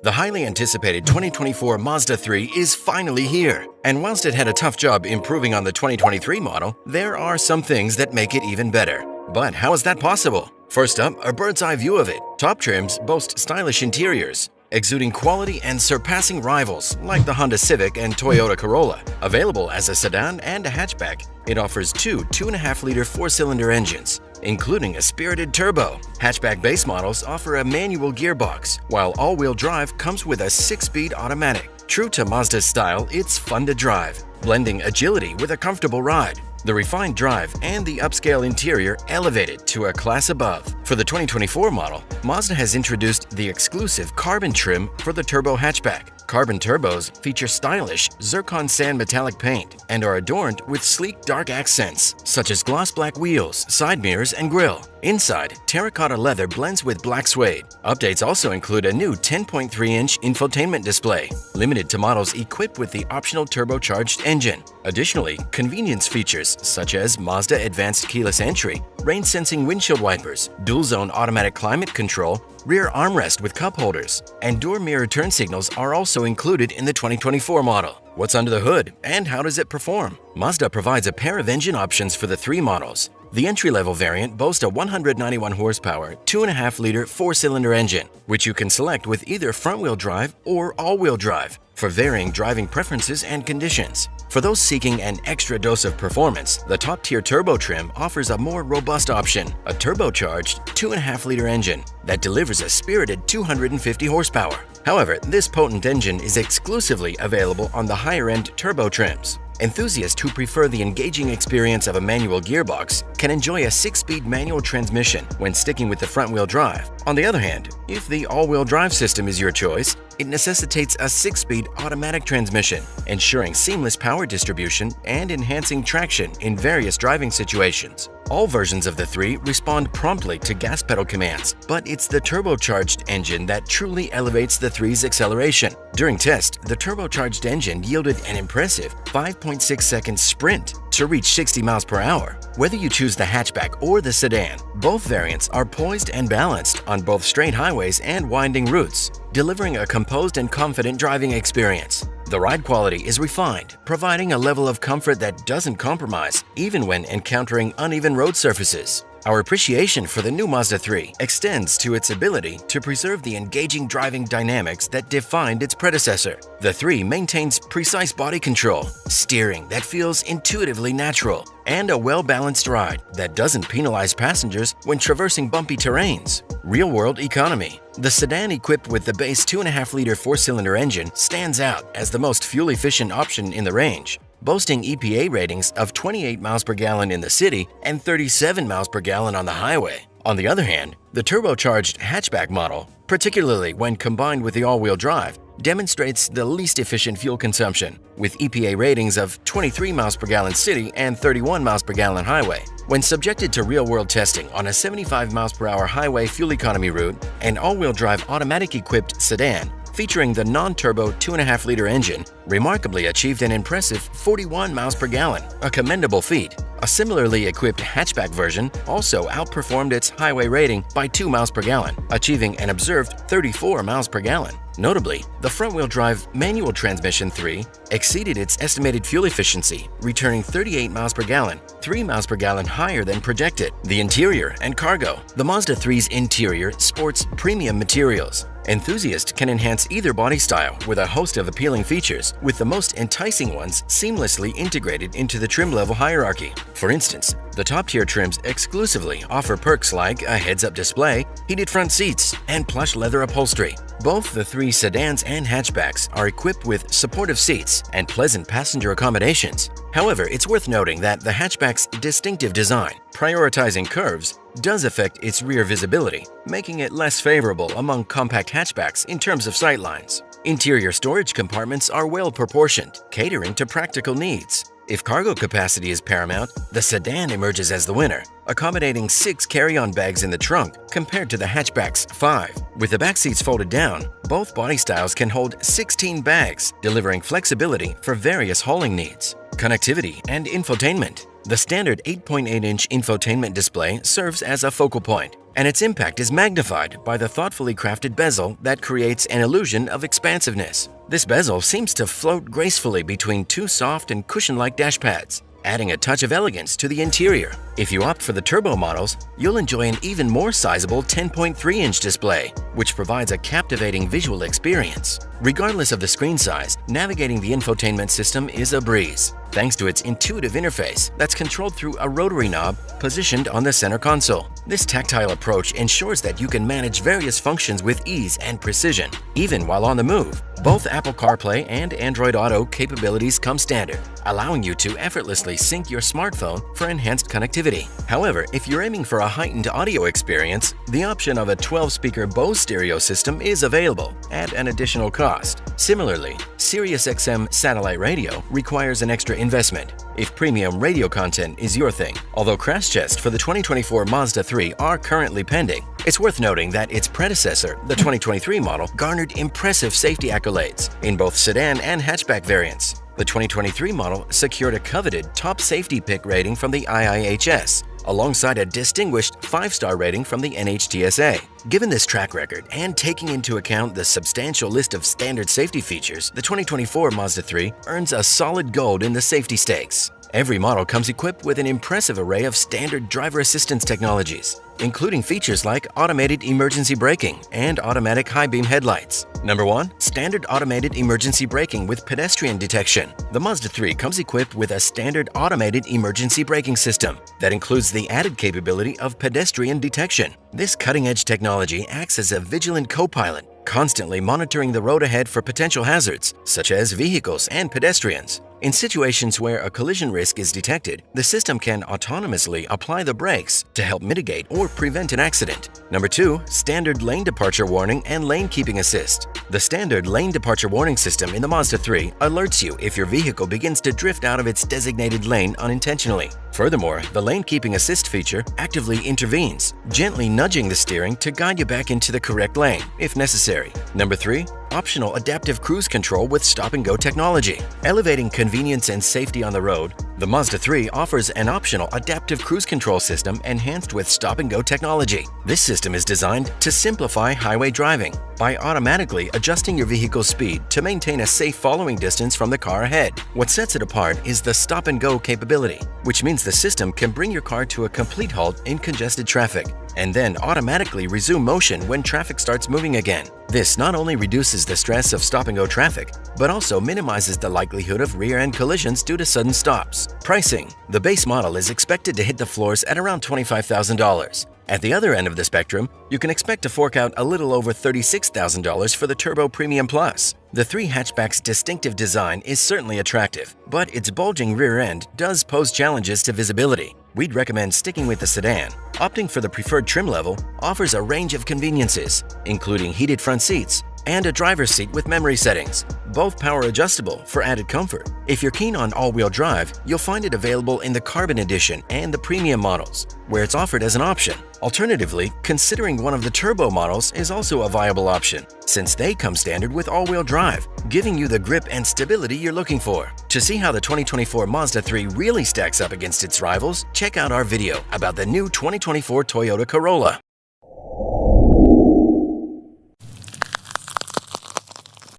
The highly anticipated 2024 Mazda 3 is finally here. And whilst it had a tough job improving on the 2023 model, there are some things that make it even better. But how is that possible? First up, a bird's eye view of it. Top trims boast stylish interiors, exuding quality and surpassing rivals like the Honda Civic and Toyota Corolla. Available as a sedan and a hatchback, it offers two 2.5-liter four-cylinder engines, including a spirited turbo. Hatchback base models offer a manual gearbox, while all-wheel drive comes with a 6-speed automatic. True to Mazda's style, it's fun to drive, blending agility with a comfortable ride. The refined drive and the upscale interior elevate it to a class above. For the 2024 model, Mazda has introduced the exclusive carbon trim for the turbo hatchback. Carbon turbos feature stylish zircon sand metallic paint and are adorned with sleek dark accents such as gloss black wheels, side mirrors, and grille. Inside, terracotta leather blends with black suede. Updates also include a new 10.3-inch infotainment display, limited to models equipped with the optional turbocharged engine. Additionally, convenience features such as Mazda Advanced Keyless Entry, rain-sensing windshield wipers, dual-zone automatic climate control, rear armrest with cup holders, and door mirror turn signals are also included in the 2024 model. What's under the hood and how does it perform? Mazda provides a pair of engine options for the three models. The entry-level variant boasts a 191 horsepower, 2.5-liter four-cylinder engine, which you can select with either front-wheel drive or all-wheel drive for varying driving preferences and conditions. For those seeking an extra dose of performance, the top-tier turbo trim offers a more robust option, a turbocharged 2.5-liter engine that delivers a spirited 250 horsepower. However, this potent engine is exclusively available on the higher-end turbo trims. Enthusiasts who prefer the engaging experience of a manual gearbox can enjoy a 6-speed manual transmission when sticking with the front-wheel drive. On the other hand, if the all-wheel drive system is your choice, it necessitates a 6-speed automatic transmission, ensuring seamless power distribution and enhancing traction in various driving situations. All versions of the 3 respond promptly to gas pedal commands, but it's the turbocharged engine that truly elevates the 3's acceleration. During test, the turbocharged engine yielded an impressive 5.6-second sprint to reach 60 miles per hour. Whether you choose the hatchback or the sedan, both variants are poised and balanced on both straight highways and winding routes, delivering a composed and confident driving experience. The ride quality is refined, providing a level of comfort that doesn't compromise even when encountering uneven road surfaces. Our appreciation for the new Mazda 3 extends to its ability to preserve the engaging driving dynamics that defined its predecessor. The 3 maintains precise body control, steering that feels intuitively natural, and a well-balanced ride that doesn't penalize passengers when traversing bumpy terrains. Real-world economy. The sedan equipped with the base 2.5-liter four-cylinder engine stands out as the most fuel-efficient option in the range, boasting EPA ratings of 28 miles per gallon in the city and 37 miles per gallon on the highway. On the other hand, the turbocharged hatchback model, particularly when combined with the all-wheel drive, demonstrates the least efficient fuel consumption, with EPA ratings of 23 miles per gallon city and 31 miles per gallon highway. When subjected to real-world testing on a 75 miles per hour highway fuel economy route, an all-wheel drive automatic-equipped sedan featuring the non-turbo 2.5-liter engine remarkably achieved an impressive 41 miles per gallon, a commendable feat. A similarly equipped hatchback version also outperformed its highway rating by 2 miles per gallon, achieving an observed 34 miles per gallon. Notably, the front-wheel drive manual transmission 3 exceeded its estimated fuel efficiency, returning 38 miles per gallon, 3 miles per gallon higher than projected. The interior and cargo. The Mazda 3's interior sports premium materials. Enthusiasts can enhance either body style with a host of appealing features, with the most enticing ones seamlessly integrated into the trim level hierarchy. For instance, the top-tier trims exclusively offer perks like a heads-up display, heated front seats, and plush leather upholstery. Both the 3 sedans and hatchbacks are equipped with supportive seats and pleasant passenger accommodations. However, it's worth noting that the hatchback's distinctive design, prioritizing curves, does affect its rear visibility, making it less favorable among compact hatchbacks in terms of sightlines. Interior storage compartments are well proportioned, catering to practical needs. If cargo capacity is paramount, the sedan emerges as the winner, accommodating 6 carry-on bags in the trunk compared to the hatchback's 5. With the back seats folded down, both body styles can hold 16 bags, delivering flexibility for various hauling needs. Connectivity and infotainment. The standard 8.8-inch infotainment display serves as a focal point, and its impact is magnified by the thoughtfully crafted bezel that creates an illusion of expansiveness. This bezel seems to float gracefully between two soft and cushion-like dash pads, adding a touch of elegance to the interior. If you opt for the turbo models, you'll enjoy an even more sizable 10.3-inch display, which provides a captivating visual experience. Regardless of the screen size, navigating the infotainment system is a breeze, thanks to its intuitive interface that's controlled through a rotary knob positioned on the center console. This tactile approach ensures that you can manage various functions with ease and precision, even while on the move. Both Apple CarPlay and Android Auto capabilities come standard, allowing you to effortlessly sync your smartphone for enhanced connectivity. However, if you're aiming for a heightened audio experience, the option of a 12-speaker Bose stereo system is available at an additional cost. Similarly, SiriusXM satellite radio requires an extra investment if premium radio content is your thing. Although crash tests for the 2024 Mazda 3 are currently pending, it's worth noting that its predecessor, the 2023 model, garnered impressive safety accolades in both sedan and hatchback variants. The 2023 model secured a coveted top safety pick rating from the IIHS, alongside a distinguished 5-star rating from the NHTSA. Given this track record and taking into account the substantial list of standard safety features, the 2024 Mazda 3 earns a solid gold in the safety stakes. Every model comes equipped with an impressive array of standard driver assistance technologies, including features like automated emergency braking and automatic high-beam headlights. Number 1. Standard automated emergency braking with pedestrian detection. The Mazda 3 comes equipped with a standard automated emergency braking system that includes the added capability of pedestrian detection. This cutting-edge technology acts as a vigilant co-pilot, constantly monitoring the road ahead for potential hazards, such as vehicles and pedestrians. In situations where a collision risk is detected, the system can autonomously apply the brakes to help mitigate or prevent an accident. Number 2. Standard lane departure warning and lane keeping assist. The standard lane departure warning system in the Mazda 3 alerts you if your vehicle begins to drift out of its designated lane unintentionally. Furthermore, the lane keeping assist feature actively intervenes, gently nudging the steering to guide you back into the correct lane if necessary. Number 3. Optional adaptive cruise control with stop-and-go technology. Elevating convenience and safety on the road, the Mazda 3 offers an optional adaptive cruise control system enhanced with stop-and-go technology. This system is designed to simplify highway driving by automatically adjusting your vehicle's speed to maintain a safe following distance from the car ahead. What sets it apart is the stop-and-go capability, which means the system can bring your car to a complete halt in congested traffic and then automatically resume motion when traffic starts moving again. This not only reduces the stress of stop-and-go traffic, but also minimizes the likelihood of rear-end collisions due to sudden stops. Pricing. The base model is expected to hit the floors at around $25,000. At the other end of the spectrum, you can expect to fork out a little over $36,000 for the Turbo Premium Plus. The 3 hatchback's distinctive design is certainly attractive, but its bulging rear end does pose challenges to visibility. We'd recommend sticking with the sedan. Opting for the preferred trim level offers a range of conveniences, including heated front seats and a driver's seat with memory settings, both power adjustable for added comfort. If you're keen on all-wheel drive, you'll find it available in the Carbon Edition and the Premium models, where it's offered as an option. Alternatively, considering one of the turbo models is also a viable option, since they come standard with all-wheel drive, giving you the grip and stability you're looking for. To see how the 2024 Mazda 3 really stacks up against its rivals, check out our video about the new 2024 Toyota Corolla.